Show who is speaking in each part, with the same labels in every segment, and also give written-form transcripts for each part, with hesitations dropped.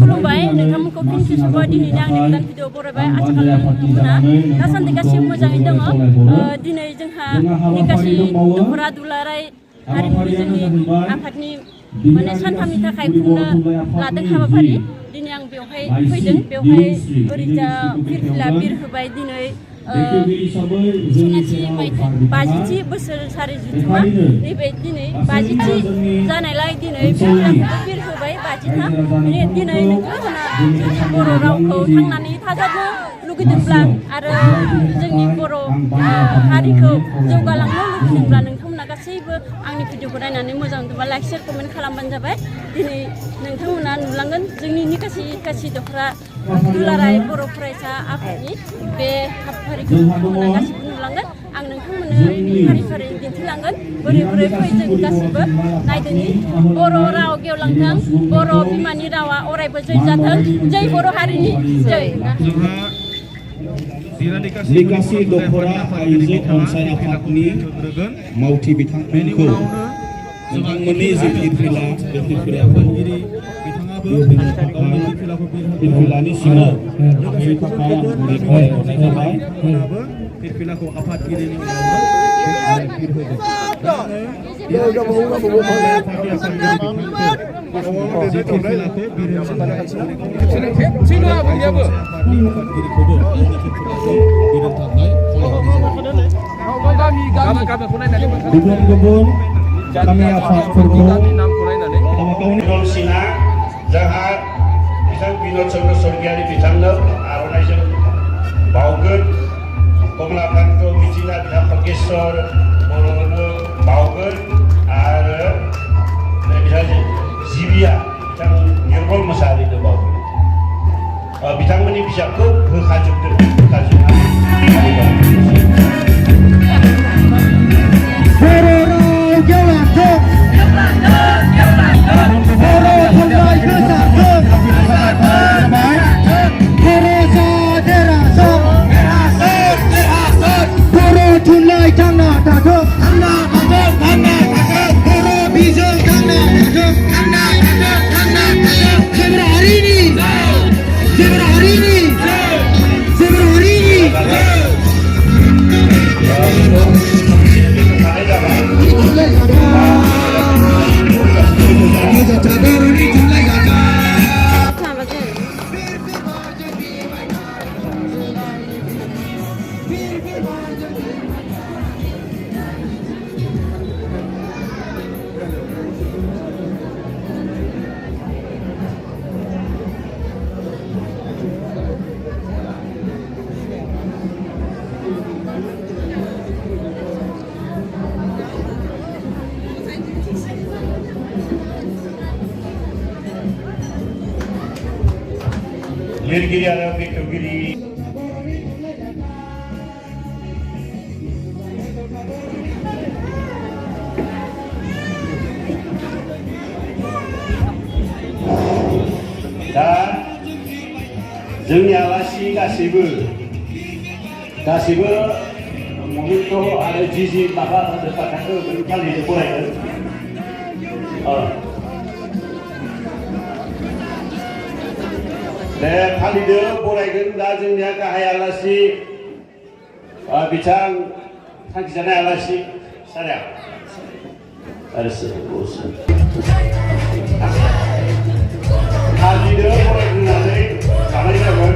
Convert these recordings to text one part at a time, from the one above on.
Speaker 1: खुलुमबाय नोंथांमोनखौ फिन खेबसेबाव दिनैनि आंनि गोदान भिडिअ बरायबाय आसा खालामो नोंथांमोना दासान्दि गासिबो मोजाङै दङ दिनै जोंहा निकासि दख'रा दुलाराय हारिमुनि जोंनि आफादनि माने सानथामनि थाखाय खुंनो लादों हाबाफारि दिनै आं बेवहाय फैदों बेवहाय ओरैजा फिरफिला बिर होबाय दिनै सनाथि मायथाइ 50थि बोसोरसारि जुथुमा नैबे दिनै 50थि जानायलाय दिनै फिरफिलाखौबो बिर होबाय 50था दिनै नोंथांमोना जोंनि बर' रावखौ थांनानै थाजानो लुगैदोंब्ला आरो जोंनि बर' हारिखौ जौगालांनो लुगैदोंब्ला नोंथांमोना गासैबो आंनि भिडिअखौ नायनानै मोजां मोनदोंबा लाइक शेयार कमेन्ट खालामबानो जाबाय दिनै नोंथांमोना नुलांगोन जोंनि निकासि दख'रा दुलाराय बर' फरायसा आफादनि बे हाबाफारिखौ नोंथांमोना गासिबो नुलांगोन आं नोंथांमोननो फारि फारि दिन्थिलांगोन बोरै बोरै फै जों गासिबो नायदोनि बर' राव गेवलांथों बर' बिमानि रावा अरायबो जै जाथों जै बर' हारिनि जै
Speaker 2: निकासि दख'रा आइजो अनसाय आफादनि मावथि बिथांमोनखौ नोंथांमोननि जे फिरफिला बे फिरफिलानि सिङाव हाबैनि थाखाय आं गुरै खावलायहरनाय जाबाय फिरफिलाखौ आफादगिरिनि गुबुन गामि आफादफोरखौ
Speaker 3: सिना जोंहा बिथां बिन'द चन्द्र स्वर्गियारि बिथांनो आर'नाइजों बावगोन कमलाकान्त मिथिना बिथां खगेश्वर बर'नो बावगोन आरो बिथां जिबिया बिथां निर्मल मोसाहारिनो बावगोन बिथांमोननि बिजाबखौ होखाजोबनानै लिरगिरि आरो बेखेवगिरि दा जोंनि आलासि गासैबो महित आरो जि माबा बाथ्राखौ फालिनो फरायगोन दे फालिदो बरायगोन दा जोंनिया गाहाय आलासि बिथां थांखिजानाय आलासि सारिया फालिदो बरायग्रोनानै जानाय जागोन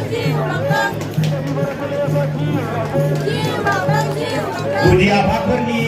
Speaker 1: Jiu
Speaker 3: Budi Afatfoरनि